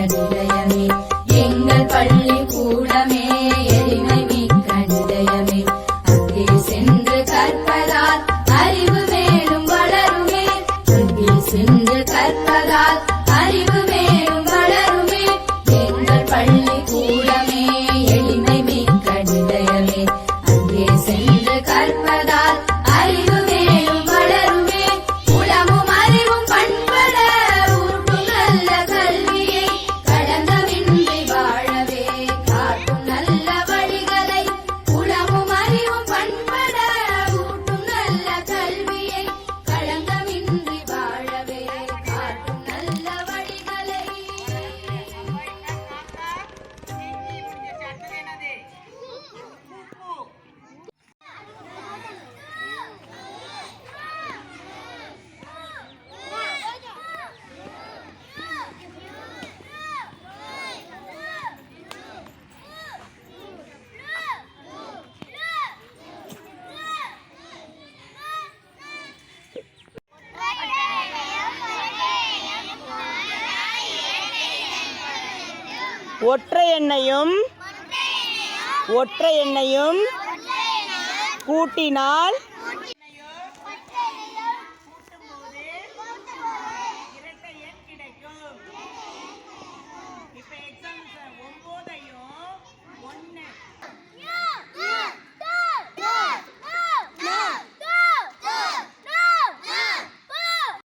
நிலையமே எங்கள் பள்ளி கூடமே எளிமை மிக்க நிலையமே அங்கே சென்று கற்பதால் அறிவு மேலும் வளருமே அங்கே சென்று கற்பதால் அறிவு மேலும் வளருமே எங்கள் பள்ளி கூடமே எளிமை மிக்க நிலையமே அங்கே சென்று கற்பதால் அறிவு மேலும் வளருமே உளமும் அறிவும் பண்பட ஊட்டும் நல்ல கல்வியை களங்கமின்றி வாழவே காட்டும் நல்ல வழிகளை உளமும் அறிவும் பண்பட ஊட்டும் நல்ல கல்வியை களங்கமின்றி வாழவே காட்டும் நல்ல வழிகளை ஒற்றை எண்ணையும் கூட்டினால்